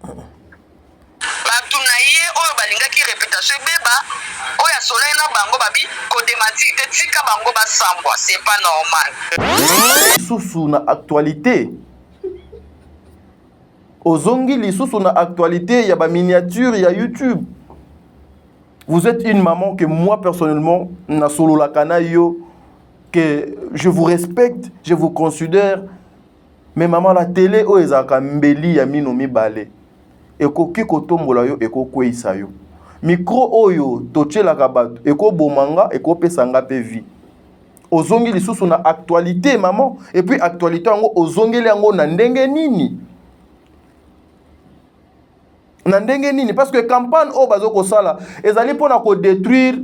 Bato na ye oyo balingaki réputation beba oyo asolai na bango babi kodemati te tika bango basambwa, c'est pas normal. Lisusu na actualité ozongi lisusu na actualité ya ba miniature ya YouTube. Vous êtes une maman que moi personnellement na solo la kana yo que je vous respecte, je vous considère. Mais maman la télé o ezaka mbeli ya mino mibale. Ekoki kotombola yo ekokweisa yo. Micro oyo tochelaka bato eko bomanga eko pesanga pe vie. Ozongi lisusu na actualité maman et puis actualité yango ozongeli yango na ndenge nini? Na ndenge nini parce que campagne o bazoko sala ezali pona ko détruire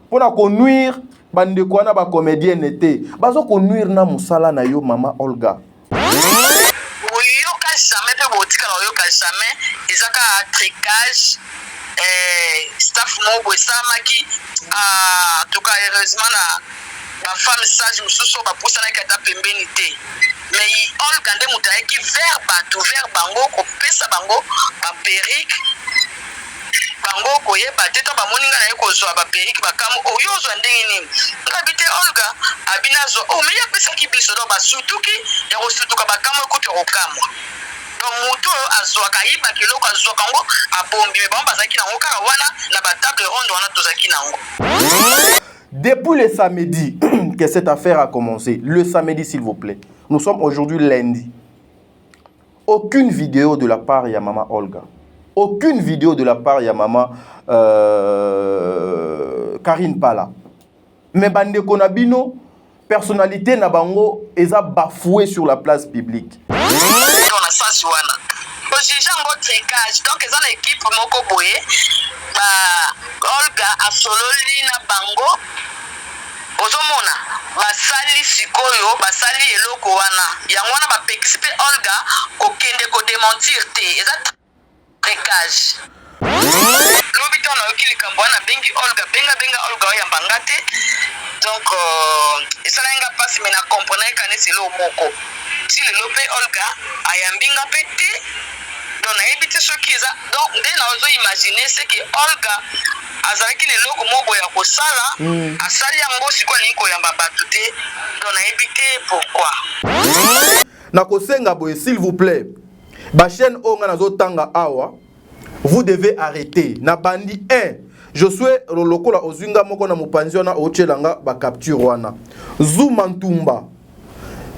pona ko nuire bande ko na ba comédienne été bazoko nuire na musala na yo mama Olga. Oyoka jamais pe botika na oyoka jamais ezaka tricage staff mobo esamaki en tout cas heureusement na ba femme sage mususu ba poussa na kata pembeni te. Mais Olga nde mutayaki vers bango ko pesa bango ba perruque bango koyeba te to bamoninga na ye kozwa ba perruque bakamu oyo ozwa ndenge nini ngabite Olga abinazo o me yapesaki biso do basutuki ya kosutuka bakamu ekuti kokamwa donc mutu azwaka yiba kiloko azwaka ngo abombi me bango bazalaki nango kaka wana na batable ronde wana tozalaki nango. Depuis le samedi que cette affaire a commencé, le samedi s'il vous plaît, nous sommes aujourd'hui lundi. Aucune vidéo de la part de maman Olga. Aucune vidéo de la part de maman Karine Pala. Mais bande konabino, personnalité na bango eza bafoué sur la place publique. On a ça sur wana. Ojijango tricage donc eza na équipe moko boye ba Olga asololi na bango ozomona basali sikoyo basali eloko wana yango wana bapekisi pe Olga kokende kodementir te eza tricage lobi to na yoki likambo wana bengi Olga benga Olga oyambanga te donc esala nga pasi me na comprendre kanisi lo moko si lelo pe Olga ayambinga pe te donc nayebi te soki eza donc nde na ozo imaginer c'est que Olga azalaki na eloko moko ya kosala asali yango sikoyo alingi koyamba bato te donc nayebi te pourquoi na kosenga boye s'il vous plaît ba chaîne onga nazotanga awa vous devez arrêter na bandi 1 je souhaite lokola ozinga moko na mopanzi wana ochelanga ba capture wana Zuma Ntumba.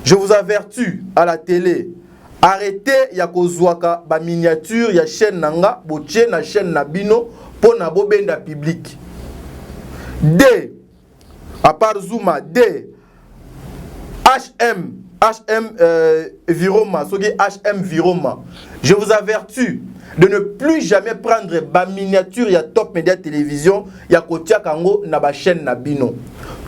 Je vous avertis à la télé, arrêtez ya kozwaka ba miniature ya chaîne nanga botie na chaîne na bino pour na bobenda public. D à part Zuma D HM Viroma, soki HM Viroma. Je vous avertis de ne plus jamais prendre ba miniature ya Top Media Télévision ya kotia kango na ba chaîne na bino.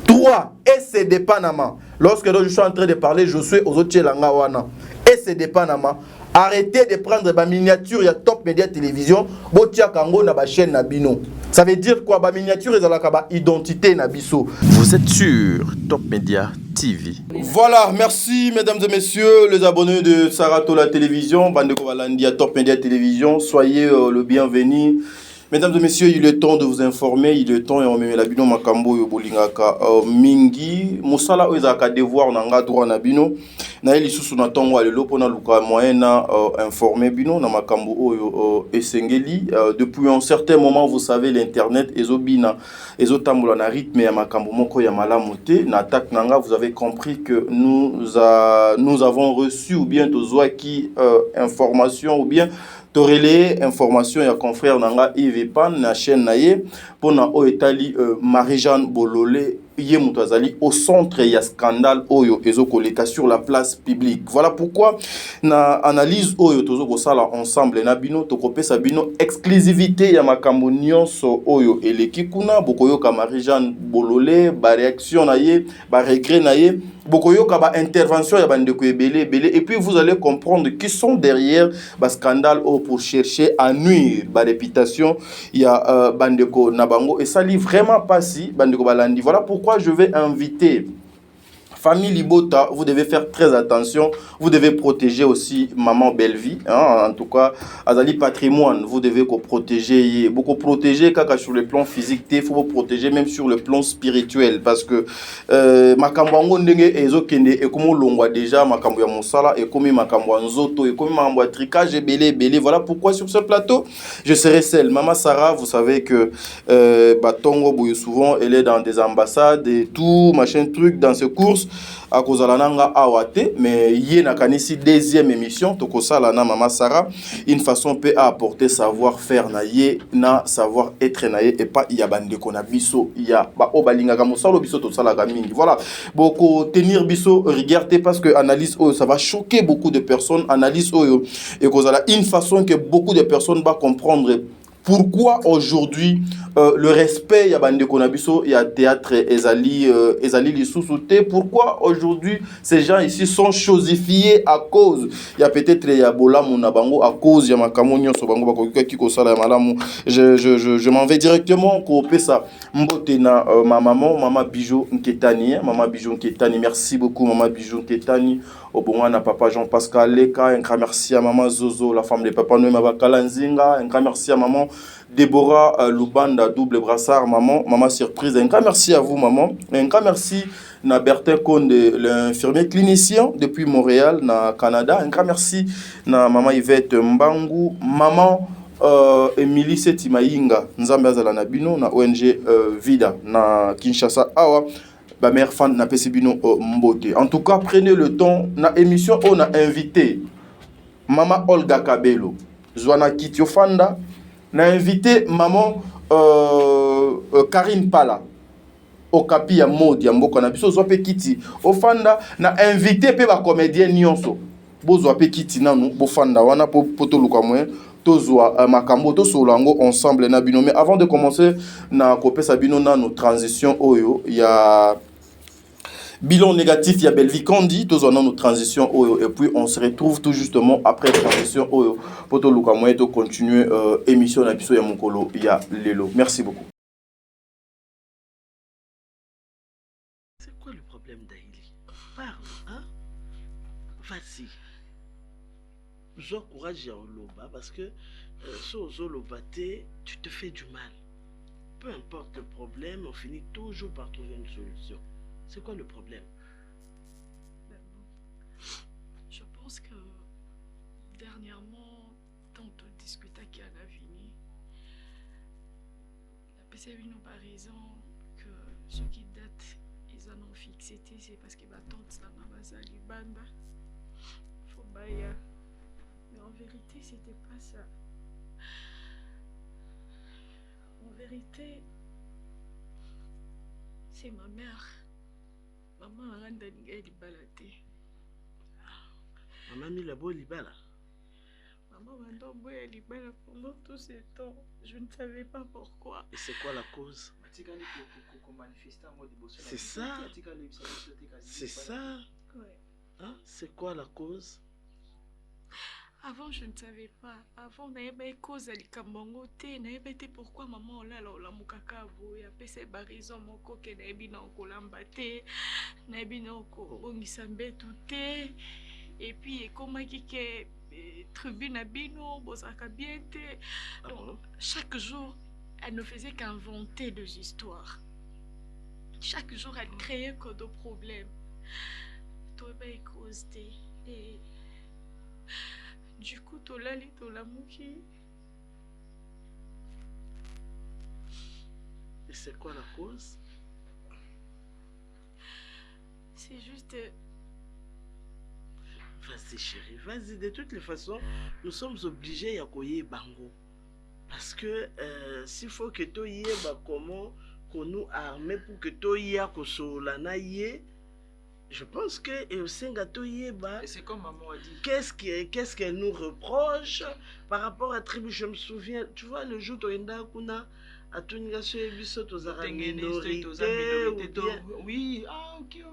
3 SD Panama. Lorsque je suis en train de parler, je suis aux autres langa wana. SD Panama. Arrêtez de prendre ma miniature ya Top Media Télévision, botia kango na ba chaîne na bino. Ça veut dire quoi? Ba miniature ezalaka ba identité na biso. Vous êtes sur Top Media TV. Voilà, merci mesdames et messieurs les abonnés de Sarato la télévision, Bandeko Balandi à Top Media Télévision, soyez le bienvenu. Mesdames et messieurs, il est temps de vous informer, il est temps et on met la bino makambo yo bolingaka mingi musala ozaka devoir nanga droit na bino na eli susu na tongo alelo pona luka moyen na informer bino na makambo oyo esengeli depuis un certain moment. Vous savez, l'internet ezobina ezotambola na rythme ya makambo moko ya malamu te na attaque nanga. Vous avez compris que nous avons reçu ou bien tozwaki information ou bien Torele information ya confrère nanga Yves Pan na chaîne naye pona o etali Marie-Jeanne Bololé ye mutazali au centre ya scandale oyo ezokoleka sur la place publique. Voilà pourquoi na analyse oyo tozoko sala ensemble na bino tokopesa bino exclusivité ya makambo nyonso oyo eleki kuna bokoyoka Marie-Jeanne Bololé ba réaction naye ba regret naye bokoyoka ba intervention ya bandeko ebele et puis vous allez comprendre qui sont derrière ba scandale pour chercher à nuire ba réputation ya bandeko na bango et ça lit vraiment pas si bandeko balandi. Voilà pourquoi je vais inviter famille Libota, vous devez faire très attention. Vous devez protéger aussi maman Bellevie. Hein, en tout cas, Azali patrimoine, vous devez protéger. Beaucoup protéger kaka sur le plan physique, il faut vous protéger même sur le plan spirituel. Parce que makambo yango ndenge ezokende ekomo longwa déjà makambo ya mosala ekomi makambo ya nzoto ekomi makambo ya tricage belé. Voilà pourquoi sur ce plateau, je serai seul. Maman Sarah, vous savez que Batongo Boyo souvent elle est dans des ambassades et tout, machin truc, dans ses courses à cause de la nanga awate, mais yé na kanisi deuxième émission toko sala na Maman Sarah, une façon peut apporter savoir-faire na yé na savoir-être na yé et pas yabande kona biso ya ba obalinga ka mosalo biso to sala ga mingi. Voilà, beaucoup tenir biso regardez parce que analyse ça va choquer beaucoup de personnes, analyse et cause la une façon que beaucoup de personnes va comprendre pourquoi aujourd'hui le respect ya bande konabiso ya théâtre ezali lissousouté. Pourquoi aujourd'hui ces gens ici sont chosifiés à cause ya peut-être ya bolamu na bango à cause ya makamonyo so bango bakoki ki ko sala ya malamu. Je m'en vais directement ko pesa mbote na ma maman Bijou Nketani. Maman Bijou Nketani, merci beaucoup maman Bijou Nketani. Au bon à papa Jean-Pascal Leka, un grand merci à maman Zozo, la femme de papa Noé Mabakala Nzinga, un grand merci à maman Déborah Lubanda, double brassard, maman surprise, un grand merci à vous maman, un grand merci à Bertin Conde, l'infirmier clinicien depuis Montréal, na Canada, un grand merci à maman Yvette Mbangu, maman Emily Setimainga, Nzambe Azala na bino, na ONG Vida, na Kinshasa Awa. Ma mère fan n'a pas bino mbote. En tout cas, prenez le temps. Na émission, on a invité Maman Olga Kabelo, Zwana Kitiofanda. Na invité Maman Karine Pala. Okapi ya mode ya mboko na biso zwa pe kiti. Ofanda na invité pe ba comédien nyonso. Bo zwa pe kiti nanu bo fanda wana poto luka mwe. Tozwa makambo to solango ensemble na bino. Mais avant de commencer na kopesa bino na nos transitions oyo ya bilan négatif, il y a Belvi Kandi, tous on a nos transitions et puis on se retrouve tout justement après transition pour tout le monde de continuer émission na biso ya mokolo ya lelo. Merci beaucoup. C'est quoi le problème d'Aïli? Parle, hein? Vas-y. J'ai courage à Oloba parce que si Oloba tu te fais du mal. Peu importe le problème, on finit toujours par trouver une solution. C'est quoi le problème? Je pense que dernièrement, tantôt discuté avec Alavini, la PCB nous par raison que ce qui date, ils en ont fixé, c'est parce que ma tante n'a pas basali banda. Faut bailler. Mais en vérité, c'était pas ça. En vérité, c'est ma mère. Maman a rendu libala. Maman mis la boue libala. Maman m'a envoyé libala pendant tout ce temps. Je ne savais pas pourquoi. Et c'est quoi la cause? C'est ça. C'est ça. Ouais. Hein? C'est quoi la cause? Avant, je ne savais pas. Avant, on n'avait pas cause à l'Ikambango. On n'avait pas été pourquoi maman là la mukaka vous y a pas ces barraisons mon coquet n'avait bien encore l'embâté, n'avait bien encore on y s'embête tout et puis comment qui que tribune à bino bosaka bien donc chaque jour elle ne faisait qu'inventer des histoires. Chaque jour elle créait que de problèmes. Toi pas cause et du coup, Tolali, Tolamuki. Et c'est quoi la cause? C'est juste... Vas-y chérie, vas-y. De toutes les façons, nous sommes obligés à koye bango. Parce que s'il faut que tu y aies comment qu'on nous arme pour que tu y aies kosolana yé. Je pense que et c'est comme maman a dit. Qu'est-ce qu'elle nous reproche par rapport à tribu? Je me souviens, tu vois le jour où Kuna a tout négocié biso tozara minorité. Oui, ah ok.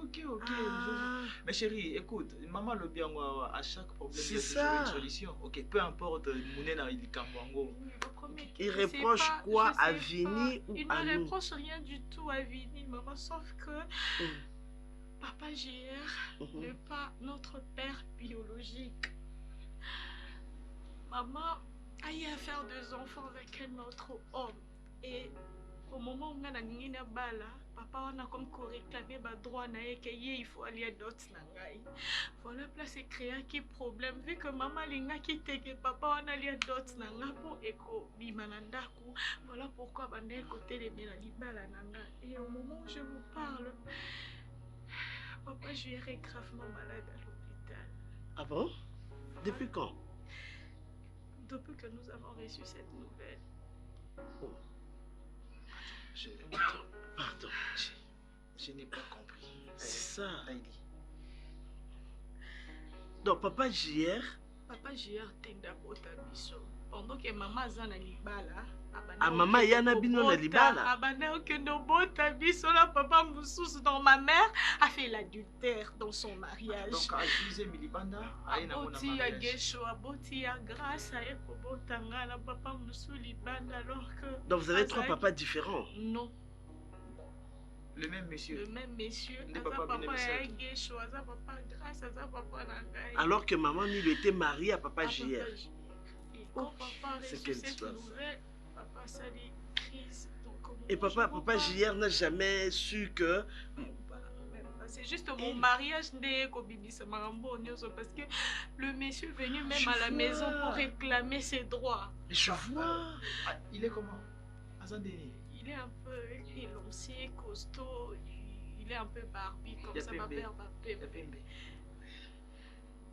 Mais chérie, écoute, maman le bien à chaque problème il y a toujours une solution. Ok, peu importe Mounena il Kambango. Il reproche quoi à Vini ou à nous? Il ne reproche rien du tout à Vini, maman, sauf que Papa JR n'est pas notre père biologique. Maman a eu à faire 2 enfants avec un autre homme. Et au moment où on a gagné la balle, papa on a comme réclamé le droit il faut aller à d'autres. Voilà, place c'est créé un problème. Vu que maman a quitté, que papa on a allé à d'autres. Voilà pourquoi on a côté les balle. Et au moment où je vous parle, papa JR est gravement malade à l'hôpital. Ah bon? Depuis quand? Depuis que nous avons reçu cette nouvelle. Oh. Pardon. Je n'ai pas compris. C'est ça. Donc, papa JR. Papa JR tenda bota biso. Pendant que maman zana libala. Ah, maman yana bino na libala. Abana okendo bota biso la papa moussous dans ma mère a fait l'adultère dans son mariage. Donc, accusé Milibanda a une aboti ya gesho, aboti ya grâce a ekobota ngala papa moussou libanda alors que. Donc, vous avez 3 papas différents? Non. Le même monsieur. Le même monsieur. Papa gesho, aza papa grâce, aza papa nangai. Alors que maman lui était mariée à papa JR. Et quand papa a reçu cette nouvelle, papa ça des crises. Et papa JR n'a jamais su que... C'est juste mon mariage parce que le monsieur est venu même à la maison pour réclamer ses droits. Je vois. Il est comment? Il est un peu élancé, costaud, il est un peu barbu, comme ça ma mère va péper.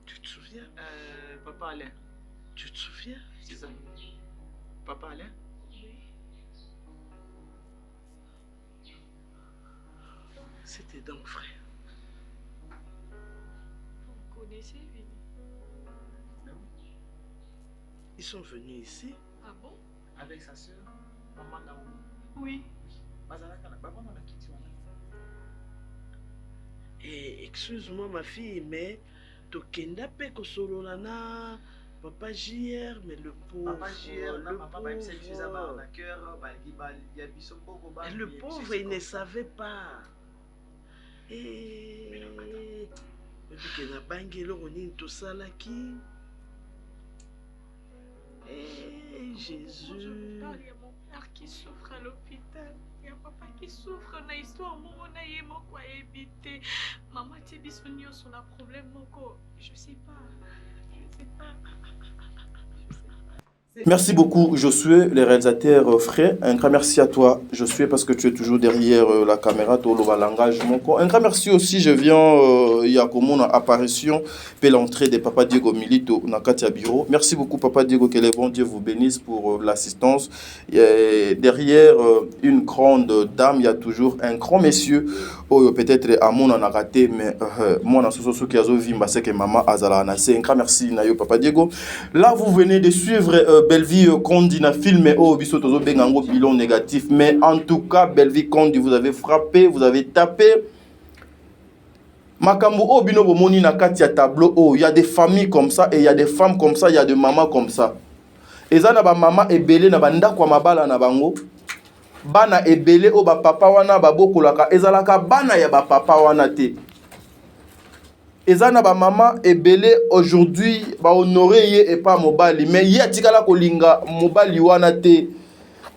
Tu te souviens? Papa Alain. Tu te souviens? C'est ça. Papa Alain? Oui. C'était donc frère. Vous connaissez, Vini? Non. Ils sont venus ici. Ah bon? Avec sa soeur, maman Naomi. Oui. Et excuse-moi ma fille, mais Tokenda pe kosololana papa JR, mais le pauvre. Papa JR, le pauvre, il ne savait pas. Et puis na bangelo roni to salaki. Eh Jésus. Je vous parle, il y a mon père qui souffre à l'hôpital. Il y a papa qui souffre. On a histoire, on a yémo quoi éviter. Maman tibi sonio sur la problème moko. Je sais pas. Merci beaucoup, Josué, le réalisateur frais. Un grand merci à toi, Josué, parce que tu es toujours derrière la caméra, tout le langage. Un grand merci aussi, je viens, il y a comme une apparition, puis l'entrée de Papa Diego Milito dans Katia Bureau. Merci beaucoup, Papa Diego, que le bon Dieu vous bénisse pour l'assistance. Derrière une grande dame, il y a toujours un grand monsieur. Oh, peut-être à mon on a raté, mais moi, dans ce qui a vu, c'est que maman Azala Anassé. Un grand merci, Nayo, Papa Diego. Là, vous venez de suivre Belle-Vie Kondi na film oh bisotozo bengango bilan négatif, mais en tout cas Belle-Vie Kondi, vous avez frappé, vous avez tapé. Makambo oh bino bomoni na kati ya tableau oh, il y a des familles comme ça et il y a des femmes comme ça, il y a des mamans comme ça. Eza na ba mama ebele na banda kwa mabala na bango. Bana ebele o ba papa wana ba bokolaka ezalaka bana ya ba papa wana te. Ezana ba mama ebele aujourd'hui ba honorer ye et pas mobali, mais ye atikala kolinga mobali wana te.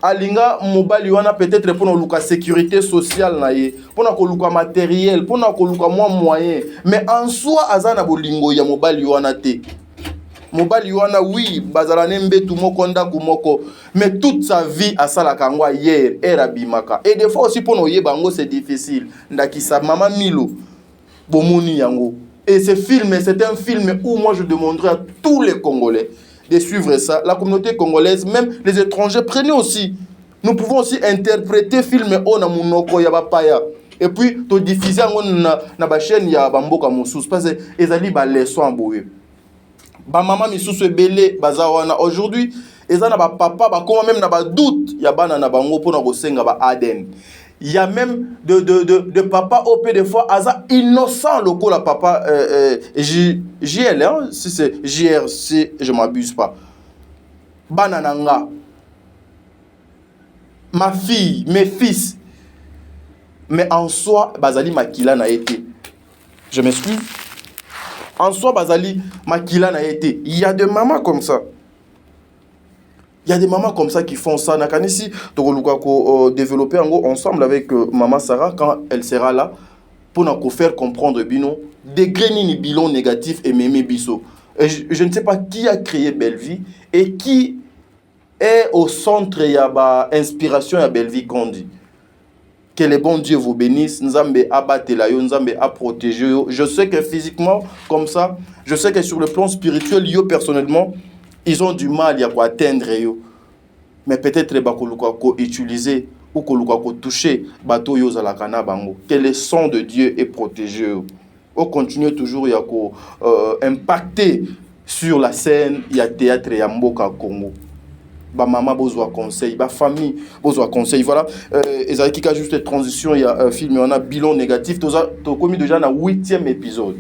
Alinga mobali wana peut-être pour luka sécurité sociale na ye, pour na koluka matériel, pour na koluka moyen, mais en soi azana bolingo ya mobali wana te. Mobali wana oui bazala nembetu moko ndaku moko, mais toute sa vie asala kangwa hier era bimaka. Et des fois aussi pour no ye bango c'est difficile. Ndakisa mama Milo bomoni yango. Et ce film, c'est un film où moi je demanderai à tous les Congolais de suivre ça. La communauté congolaise, même les étrangers, prenez aussi. Nous pouvons aussi interpréter film on a munoko yabapaya. Et puis, to diffuser na ba chaîne ya bamboka mosous parce que ezali ba leçon aboye. Ba mama misusu ebele bazawana aujourd'hui, ezana ba papa ba koma même na ba doute ya bana na bango pona ko senga ba Aden. Il y a même de papa au peu de fois aza innocent le la papa JL hein, si c'est JR si je m'abuse pas. Banananga. Ma fille, mes fils. Mais en soi bazali makila na été. Je m'excuse. En soi, bazali, makila n'a été. Il y a des mamans comme ça. Il y a des mamans comme ça qui font ça. Nakanisi, Togolukako développer ensemble avec maman Sarah quand elle sera là pour nous faire comprendre bino degré ni bilan négatif et mémé biso. Je ne sais pas qui a créé Belle Vie et qui est au centre de l'inspiration de Belle Vie qu'on dit. Que le bon Dieu vous bénisse. Nzambe abatelayo, Nzambe a protégé. Je sais que physiquement, comme ça, je sais que sur le plan spirituel, yo personnellement, ils ont du mal à atteindre yo. Mais peut-être les bakoluka utiliser ou koluka toucher bateau yo zalakana bango. Que le sang de Dieu est protégé. On continue toujours à impacter sur la scène, il y a théâtre et Mboka Congo. Ba maman besoin conseil, ba famille besoin conseil. Voilà, et qui a juste transition, il y a un film, on a bilan négatif. Tu as commis déjà dans 8e épisode.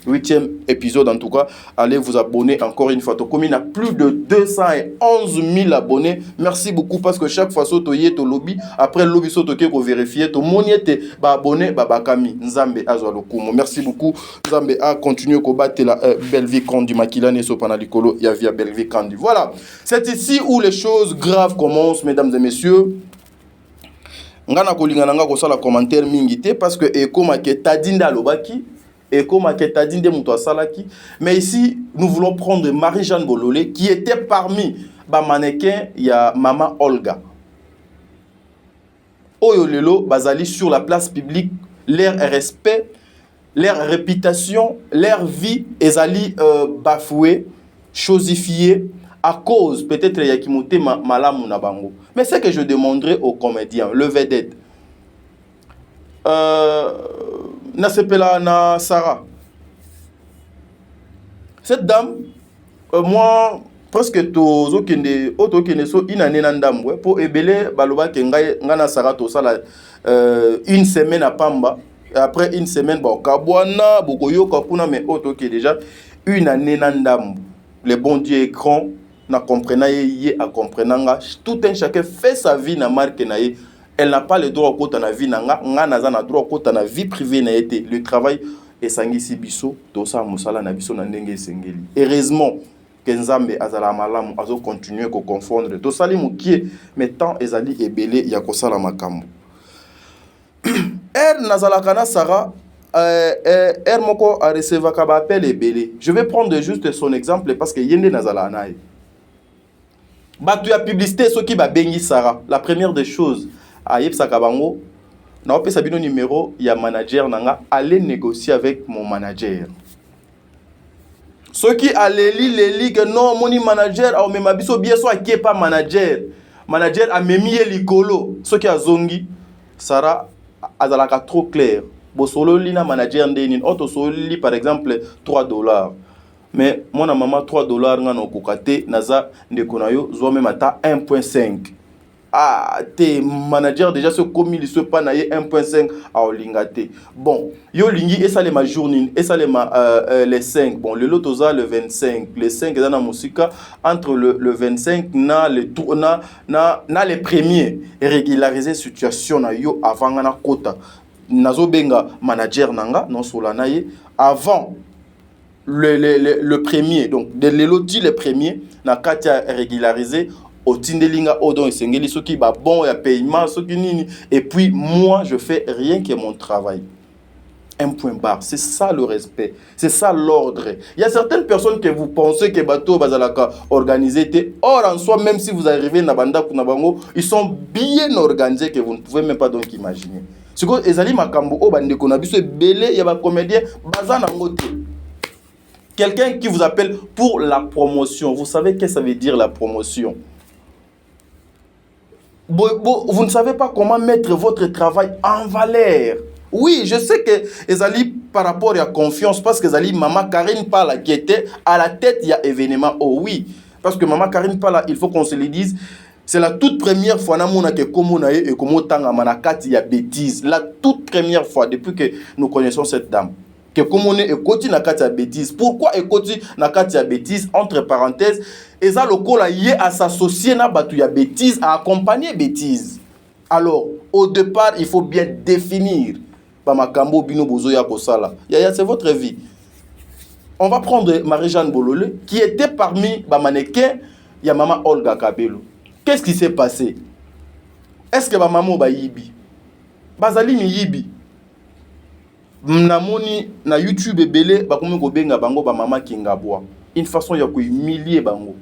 8e épisode en tout cas. Allez vous abonner encore une fois. Tu as commis à plus de 211 000 abonnés. Merci beaucoup parce que chaque fois que tu es au lobby, après le lobby, tu as vérifié, tu as abonné, Babakami, Nzambe Azwalokumo. Merci beaucoup. Nzambe a continué à battre la Belle Vie Kandi Makilane Sopanalikolo, il y a via Belle Vie Kandi. Voilà, c'est ici où les choses graves commencent, mesdames et messieurs. Ngana kolingana nga kosala commentaire mingité parce que eko maketa dinda lobaki. Mais ici, nous voulons prendre Marie-Jeanne Bololé, qui était parmi les mannequins, il y a Maman Olga. Oyolelo, Bazali sur la place publique, leur respect, leur réputation, leur vie, ezali bafoué, chosifié, à cause peut-être il y a qui monté malamu na bango. Mais c'est que je demanderai aux comédiens, le vedette. Nasepela na Sarah. Cette dame, moi, presque tous okende so inane na ndam pour ebele baloba ke ngana Sarah to sala une semaine à Pamba et après une semaine bon kabwana bokoyo kapuna mais auto qui déjà une année na ndam. Le bon Dieu est grand, na comprena ye a comprenanga tout un chacun fait sa vie na marque na ye. Elle n'a pas le droit au côté de la vie, n'a droit au côté de la vie privée. Le travail est sangisi biso, tout ça, musala na biso na ndenge sengeli. Heureusement, que Nzambe azala malamu azo continuer ko confondre. Tout ça li mukie, mais tant ezali ebele ya kosala makambo. Elle nazalakana Sarah, elle moko a recevoir kaba appel ebele. Je vais prendre juste son exemple parce que yende nazala nae. Batu ya publicité ce qui ba bengi Sarah. La première des choses. Ayeb Sakabango, na opé sabino numéro, il y a manager nanga, allez négocier avec mon manager. Ceux qui allaient lire que non, mon manager, a même abiso bien soit qui est pas manager. Manager a même mis l'icolo. Ceux qui a zongi, Sarah azalaka trop clair. Bosolo lina manager ndeni, auto soli par exemple $3. Mais mon maman $3 nga no kokate naza ndekonayo zo même ata 1.5. Ah, tes managers déjà se commis ils se panaye 1.5 à olingate. Bon, yo lingi et ça les ma journée et ça les 5. Bon, le lotoza le 25, les 5 dans la musique entre le 25 na les tourna na les premiers régulariser situation na yo avant na kota. Nazo benga manager nanga non solanaye avant le premier donc de l'eloti les premiers na katia régularisé au tindelinga odon esengeli soki ba bon ya paiement soki nini et puis moi je fais rien que mon travail. Un point barre, c'est ça le respect, c'est ça l'ordre. Il y a certaines personnes que vous pensez que bateau bazalaka organisé, or en soi même si vous arrivez na banda kuna bango, ils sont bien organisés que vous ne pouvez même pas donc imaginer. Ce que ezali makambo o bande kona biso belé ya ba comédien bazana ngote. Quelqu'un qui vous appelle pour la promotion, vous savez qu'est-ce que ça veut dire la promotion? Vous ne savez pas comment mettre votre travail en valeur. Oui, je sais que Ezali par rapport à la confiance, parce que Ezali, maman Karine Pala qui était à la tête, il y a événement. Oh oui, parce que maman Karine Pala, il faut qu'on se le dise, c'est la toute première fois que Komonae et Komotanga Manakati y a bêtise. La toute première fois depuis que nous connaissons cette dame. Que Komone et Koti Nakati a bêtise. Pourquoi et Koti Nakati a bêtise? Entre parenthèses, Eza Lokola yé à s'associer na batu ya bêtise, à accompagner bêtise. Alors, au départ, il faut bien définir ba makambo bino bozo ya kosala. Yaya, c'est votre vie. On va prendre Marie-Jeanne Bololé, qui était parmi les mannequins, il y a maman Olga Kabelo. Qu'est-ce qui s'est passé? Est-ce que maman ba yibi? Bazali mi yibi. Namoni na YouTube belé ba komi ko benga bango ba mama kingabwa. Une façon ya ko humilier bango.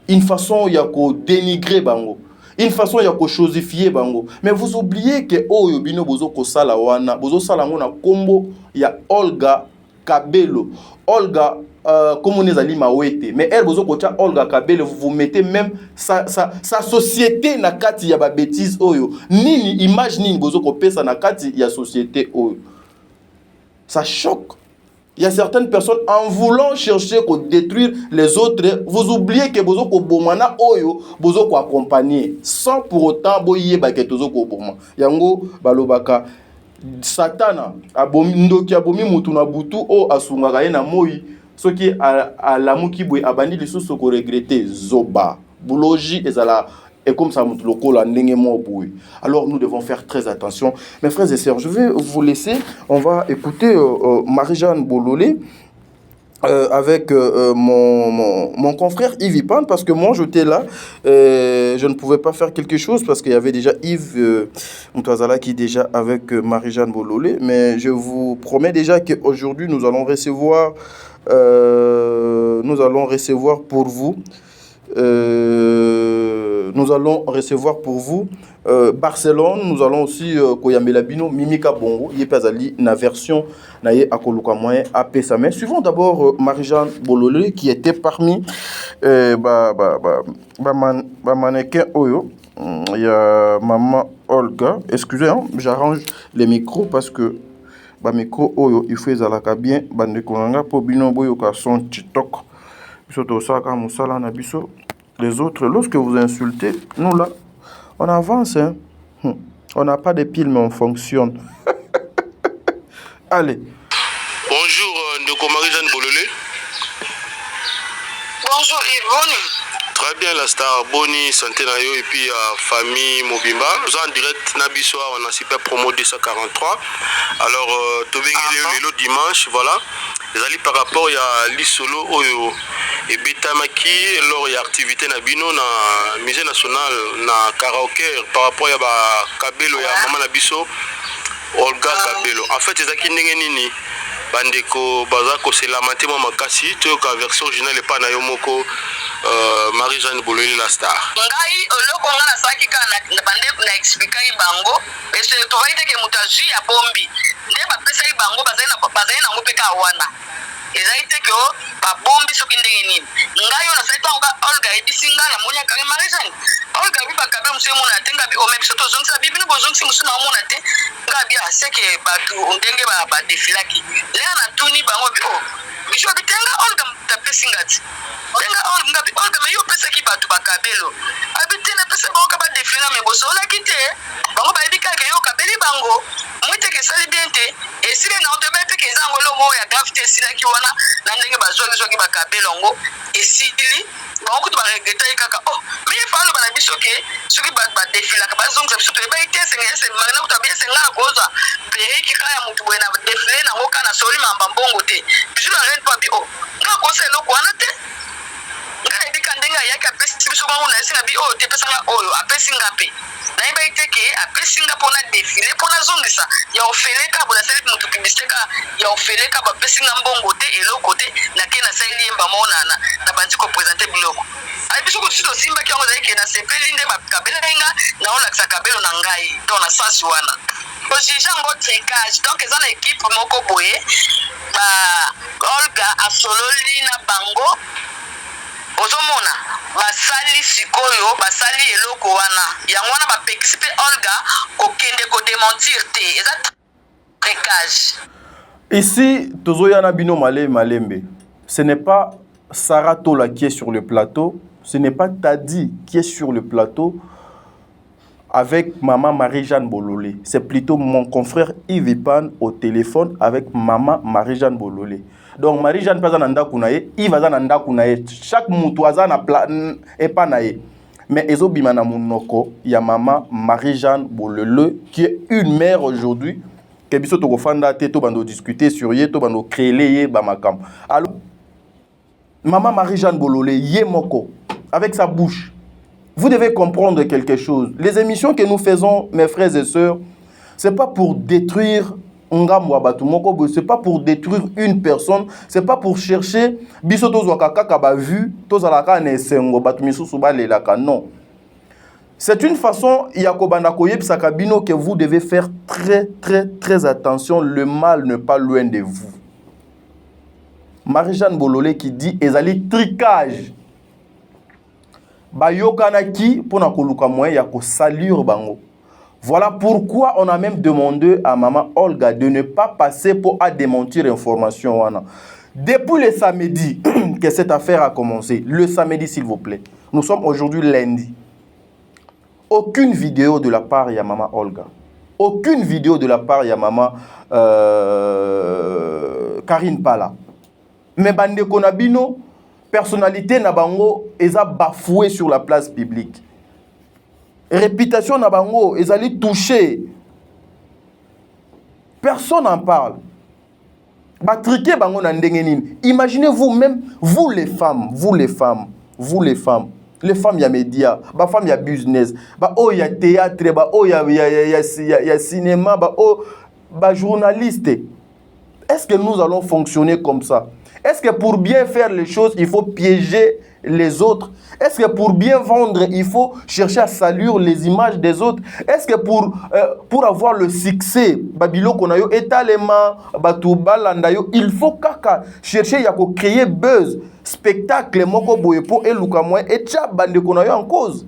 Une façon ya ko dénigrer bango. Une façon ya ko chosifier bango. Mais vous oubliez que oyo bino bozo ko sala wana, bozo sala ngona kombo ya Olga Kabelo. Olga, comme on est allé mawete, mais elle, vous avez Olga Kabelo, vous mettez même sa société na kati ya ba bêtise oyo. Nini image nini vous avez ça na kati ya société oyo. Ça choque. Il y a certaines personnes en voulant chercher à détruire les autres, vous oubliez que vous avez bomana oyo, vous avez accompagner sans pour autant boyer ba ketozo ko boma. Yango balobaka Satana ndoki abomi mutu na butu o asungaka ye na moi soki alamuki boye abandi lisusu ko regretter zoba boulogi ezala et comme ça mutu lokola ndenge mo boye. Alors nous devons faire très attention. Mes frères et sœurs, je vais vous laisser, on va écouter Marie-Jeanne Bololé avec mon confrère Yves Ipan, parce que moi j'étais là, je ne pouvais pas faire quelque chose parce qu'il y avait déjà Yves Moutazala qui est déjà avec Marie-Jeanne Bololé, mais je vous promets déjà qu'aujourd'hui nous allons recevoir pour vous Barcelone, nous allons aussi Koyambela Bino, Mimika Bongo, Yepazali, na version naye akoluka moyen apesa. Mais suivons d'abord Marie-Jeanne Bololé qui était parmi mannequin Oyo. Il y a maman Olga. Excusez, hein, j'arrange les micros parce que micro Oyo, il faut ezalaka bien bande konanga po bino boyo ka son TikTok. Biso ça ka musala na biso. Les autres, lorsque vous insultez, nous là, on avance. Hein? On n'a pas de piles, mais on fonctionne. Allez. Bonjour, Ndeko Marie-Jeanne Bololé. Bonjour Yvonne. Très bien, la star Boni, santé na yo et puis famille Mobimba. Nous sommes en direct Nabisoa, on a super promo 243. Alors, le dimanche, voilà. Les alliés par rapport à l'Isolo Oyo et Betamaki, alors il y a activité Nabino na musée national na karaoké par rapport à Kabelo ya Maman Nabiso Olga Kabelo. En fait, c'est qui nini bandeko bazako c'est la maté moi makasi to ka version originale pas na yomoko Marie-Jeanne Bololé la star. Ngai oloko ngana saki kana bande na expliquer bango et c'est to vaite ke mutaji ya bombi. Nde ba pesa bango bazena ngopeka wana. Ezaite ke ba bombi soki ndenge nini. Ngai ona saita Olga ebisinga na monya ka Marie-Jeanne. Olga bi bakabe musemo na tenga bi o même soto zonsa bi bino bozonsi musuna mona te. Ngabi aseke batu ndenge ba defilaki. Lea na tuni bango bi o. Bisho bitenga Olga tapesingati. Tenga Olga me yo pesa ki batu bakabelo. Abitena pesa bango ka ba defila me boso la kite. Bango ba ebika ke yo kabeli bango. Mwite ke sali biente. Esile na otobe pe ke zango lo mo ya gafte sila ki wana na ndenge bazongi bakabelo ngo. Esili bango kutu ba regreta kaka oh. Me falo bana biso ke soki ba defila ka bazongi biso to ba itese ngese magana kutabia senga koza. Pere ki kaya mutu bwena defile na ngoka na soli mamba mbongo te. Biso na ren pa bi oh. Nga kosa eloko wana te. Nga ebika ndenga yaka pesi biso bango na esinga bi oh te pesanga oyo apesi ngape. Na iba iteke apesi nga pona defile pona zongisa ya ofeleka bona sali mutu publicité ya ofeleka ba pesi nga mbongo te eloko te na ke na sali yemba mona na bandi ko présenter biloko. Ai biso ko tsito simba ki yango zaike na sepeli nde ba kabela nga na ola ksa kabelo na ngai to na sasi wana. Ojija ngo trekage donc eza na équipe moko boye ba Olga asololi na bango ozomona basali sikoyo basali eloko wana yango wana bapekisi pe Olga kokende kodementir te eza trekage. Ici tozoyana bino malembe. Ce n'est pas Sarah Tola qui est sur le plateau, ce n'est pas Tadi qui est sur le plateau avec maman Marie-Jeanne Bololé. C'est plutôt mon confrère Yves Ipan au téléphone avec maman Marie-Jeanne Bololé. Donc Marie-Jeanne pas nanda kunaye, Yves nanda kunaye. Chaque mutuaza na plan et pas naye. Mais ezobima na munoko, il y a maman Marie-Jeanne Bololé qui est une mère aujourd'hui que biso to fanda te to bando discuter sur ye to bando créer ye ba makam. Alors maman Marie-Jeanne Bololé ye moko avec sa bouche. Vous devez comprendre quelque chose. Les émissions que nous faisons, mes frères et sœurs, c'est pas pour détruire c'est pas pour détruire une personne, c'est pas pour chercher biso tozwaka kaka ba vu tozalaka na esengo batu misusu balelaka, non. C'est une façon yakobanda koyebisa kabino que vous devez faire très attention, le mal n'est pas loin de vous. Marie-Jeanne Bololé qui dit ezali tricage bayokanaki pona koluka moyen ya ko salir bango. Voilà pourquoi on a même demandé à maman Olga de ne pas passer pour à démentir l'information. Depuis le samedi que cette affaire a commencé, le samedi s'il vous plaît, nous sommes aujourd'hui lundi. Aucune vidéo de la part de maman Olga. Aucune vidéo de la part de maman Karine Pala. Mais bande konabino, personnalité nabango, eza bafoué sur la place publique. Réputation na bango, ils allaient toucher. Personne n'en parle. Batriquer bango na ndengenin. Imaginez-vous même, vous les femmes, les femmes ya média, ba femmes ya business, ba oh ya théâtre, ba oh ya cinéma, ba oh ba journaliste. Est-ce que nous allons fonctionner comme ça? Est-ce que pour bien faire les choses, il faut piéger les autres? Est-ce que pour bien vendre, il faut chercher à salir les images des autres? Est-ce que pour avoir le succès, Babilo Konayo, Etalema, Batoubalandayo, il faut kaka chercher à créer buzz, spectacle, Moko Boyepo et Lukamoy, et Tcha Bande Konayo en cause.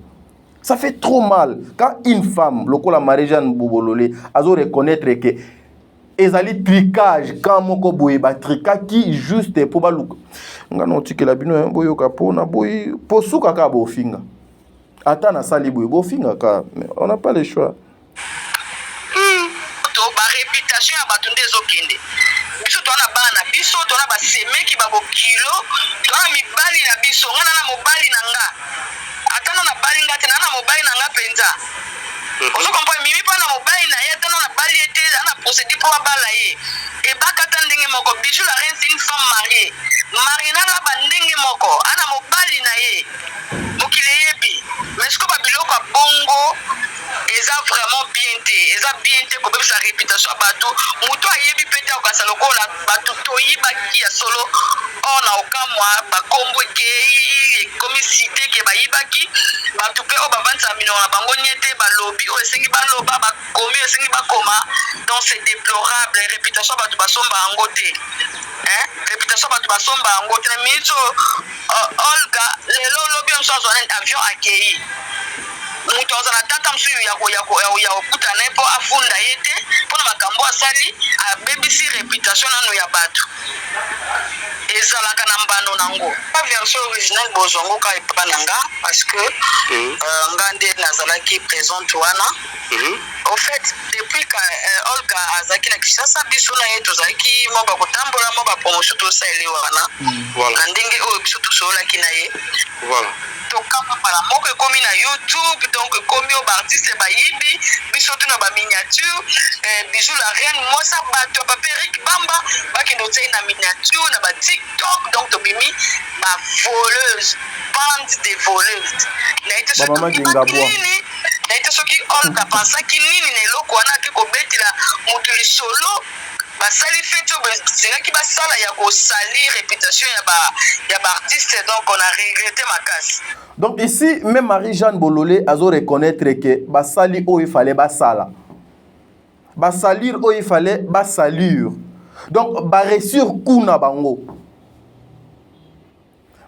Ça fait trop mal. Quand une femme, Lokola Marie-Jeanne Bololé, a reconnaître que ezali tricage quand moko boye ba tricaki juste pour baluka ngano tikela bino boyo kapona boy posuka ka bofinga ata na sali boy bofinga ka on n'a pas le choix to ba réputation ya batunde ezokende biso to na bana biso to na ba semeki ba bokilo to na mibali na biso ngana na mobali na nga ata na bali ngate na mobali na nga penza. Ozo comprendre mimi pa na mobali na ye tana na bali ete na procédure pour bala ye e bakata ndenge moko Bijou la reine c'est une femme mariée marina la bandenge moko ana mobali na ye mokile yebi mais ce que babiloko bongo eza vraiment bien te ko sa réputation batu muto ayebi pete ko sa lokola batu toyi baki ya solo ona okamwa bakombo ke comité ke bayibaki batu pe o bavanza mino na bango nyete balobi o esengi baloba bakomi esengi bakoma donc c'est déplorable réputation batu basomba angote réputation batu basomba angote na minito Olga lelo lobi on change un avion accueilli mutu azana tata msu ya okuta na po afunda yete pona makambo asali abebisi réputation nanu ya batu ezalaka na mbano nango pa version originale bozongo ka epa nanga parce que ngande nazalaki présente wana au fait depuis que Olga azaki na Kinshasa biso na yeto zaki moba kotambola moba promotion to sale wana voilà ndenge o biso to sola kinaye voilà to kama para moko komi na YouTube donc komi o artiste bayibi biso to na ba miniature Bijou la reine mosa bato ba Peric Bamba bakendo tsayi na miniature na ba TikTok donc to bimi ba voleuse bande de voleuses na ite so na ite soki Olga pensaki nini na eloko wana ke kobetela moto lisolo basali fete obesengaki basala ya kosali réputation ya ba artiste donc on a regretté ma casse. Donc ici même Marie-Jeanne Bololé a reconnaître que basali o il fallait basala basalir o il fallait basalure donc ba réussir kuna bango.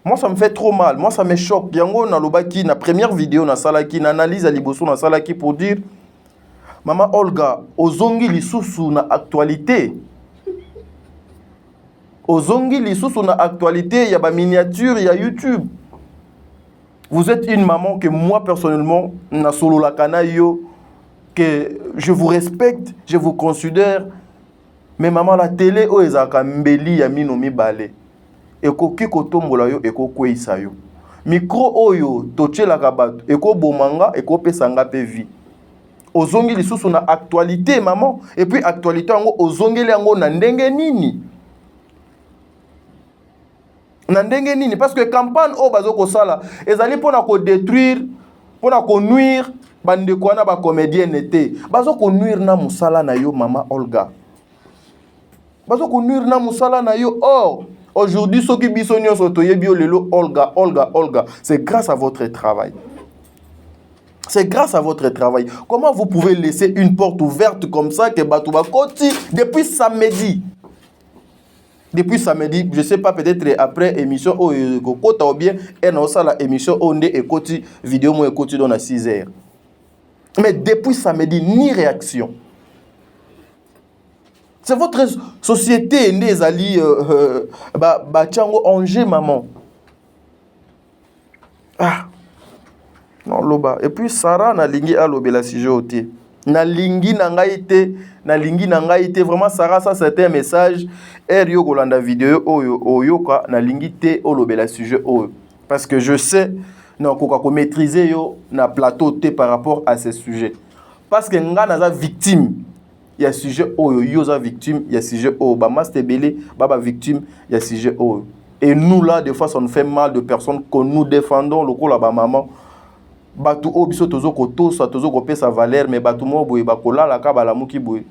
Moi ça me fait trop mal, moi ça me choque. Yango na lobaki na première vidéo na salaki na analyse à liboso na salaki pour dire Maman Olga ozongi lisusu na actualité. Ozongi lisusu na actualité, il y a ba miniature, il y a YouTube. Vous êtes une maman que moi personnellement na solo la kanayo que je vous respecte, je vous considère. Mais maman la télé o ezaka mbeli ya mino mibale. Ekoki kotombola yo ekokweisa yo. Micro oyo tochela kabato eko bomanga eko pesanga pe vie. ozongi lisusu na actualité maman, et puis actualité yango ozongeli yango na ndenge nini, na ndenge nini, parce que campagne o bazo kosala ezali pona ko détruire, pona ko nuire bandeko wana ba comédienne te, bazo ko nuire na musala na yo mama Olga, bazo ko nuire na musala na yo. Or aujourd'hui soki biso nyonso toyebi yo lelo Olga, c'est grâce à votre travail. C'est grâce à votre travail. Comment vous pouvez laisser une porte ouverte comme ça que Batouba Koti depuis samedi? Depuis samedi, je ne sais pas, peut-être après émission ou Kota ou bien la émission Onde et Koti vidéo moi Koti dans à 6 heures. Mais depuis samedi, ni réaction. C'est votre société les ali Bachango Angers maman. Ah. Non, loba. Et puis Sarah na lingi alobela sujet oté. Na lingi na ngai te vraiment Sarah, ça c'était un message yo kolanda vidéo oyoka na lingi te olobela sujet oyo. Parce que je sais non ko maîtriser yo na plateau te par rapport à ces sujets. Parce que nga naza victime. Il y a sujet oyo yo za victime, il y a sujet oyo ba master belé baba victime, il y a sujet oyo. Et nous là des fois ça nous fait mal de personnes que nous défendons le la ba maman. Batu o biso tozo ko tosa tozo ko pesa valeur mais batu mo boye bakola la ka bala muki boye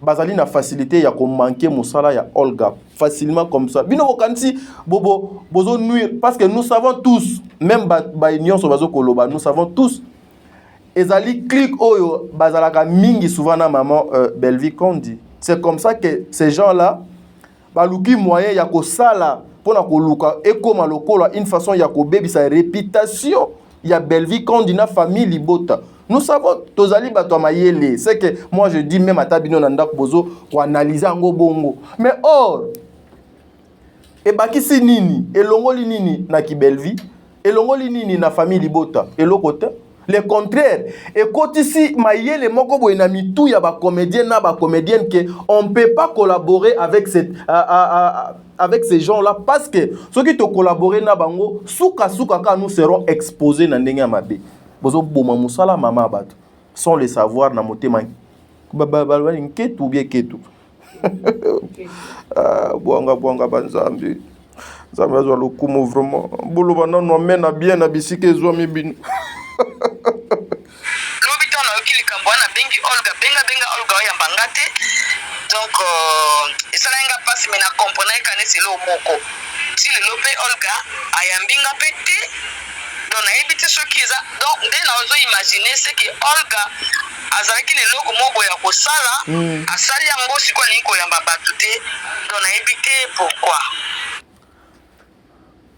bazali na facilité ya ko manquer musala ya Olga facilement comme ça bino bokanti bobo bozo nuire parce que nous savons tous même ba union so bazo koloba nous savons tous ezali clic oyo bazalaka mingi souvent na maman Belvi Kondi. C'est comme ça que ces gens là baluki moyen ya ko sala pona ko luka ekoma lokola une façon ya ko bebi sa réputation. Il y a Belvi Kondi na famille Libota. Nous savons tozali bato mayele. C'est que moi je dis même à tabino nanda bozo pour analyser ngo bongo. Mais or e bakisi nini elongoli nini na ki Belvi elongoli nini na famille Libota et l'autre le contraire et quand ici mayele moko boye na mitu ya ba comédien na ba comédienne que on peut pas collaborer avec cette avec ces gens-là parce que ceux qui te collaborent na bango suka ka nous serons exposés na ndenge mabe bozo boma musala mama bato sans le savoir na motema ba nketu ou bien ketu bwanga banzambi nzambe azwa lokumu vraiment bolo bana no mena bien na bisike ezwa mibino lobito na okili kambwana bengi Olga Olga ya mbangate donc esalenga pasi mena comprendre kanesi lo moko si le lope Olga ayambinga pete donc na ebite sokiza donc dès na ozo imaginer c'est que Olga azalaki le loko moko ya kosala asali yango siko niko yamba batu te donc na ebite pourquoi.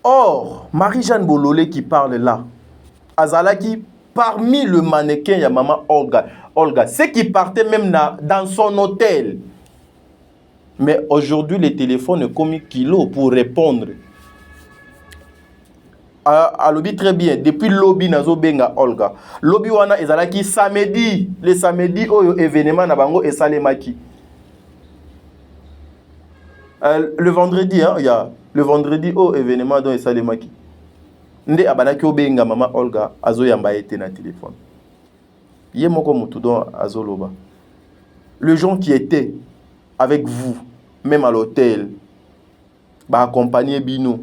Or Marie-Jeanne Bololé qui parle là azalaki parmi le mannequin ya maman Olga, c'est qui partait même dans son hôtel. Mais aujourd'hui, les téléphones sont comme kilo pour répondre. À lobby très bien, depuis lobby nazo benga Olga. Lobby wana ezalaki samedi, le samedi oyo événement na bango et salemaki. Le vendredi il y a le vendredi au événement dans salemaki. Nde abanaki obenga maman Olga azo yamba ete na téléphone. Yé moko mutu don azoloba. Les gens qui étaient avec vous même à l'hôtel ba accompagner bino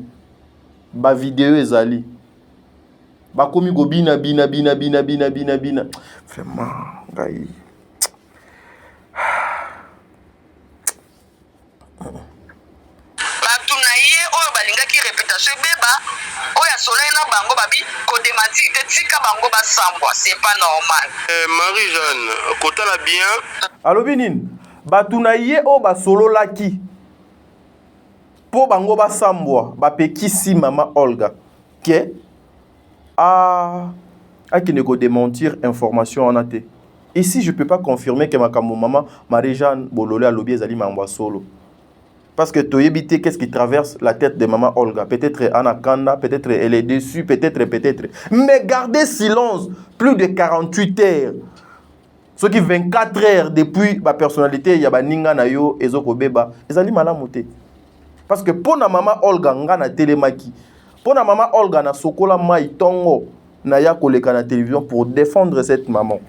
ba vidéo ezali ba komi go bina vraiment ngai balingaki réputation beba oya soleil na bango babi ko démentir te tika bango basambwa c'est pas normal. Marie-Jeanne kotala bien allo binin batuna ye o ba solo laki po bango basambwa bapekisi mama Olga ke akine ko démentir information en até. Ici je peux pas confirmer que ma maman Marie-Jeanne Bololé alobi ezali mambwa solo. Parce que Toyebite, qu'est-ce qui traverse la tête de maman Olga? Peut-être Anna Kanda, peut-être elle est déçue, peut-être. Mais gardez silence plus de 48 heures. Ce qui 24 heures depuis ma personnalité, il y a Ninga Nayo, Ezoko Beba, ils allaient malamoté. Parce que pour la maman Olga, na télémaki. Pour la maman Olga, na Sokola Mai Tongo, Naya Koleka na télévision pour défendre cette maman.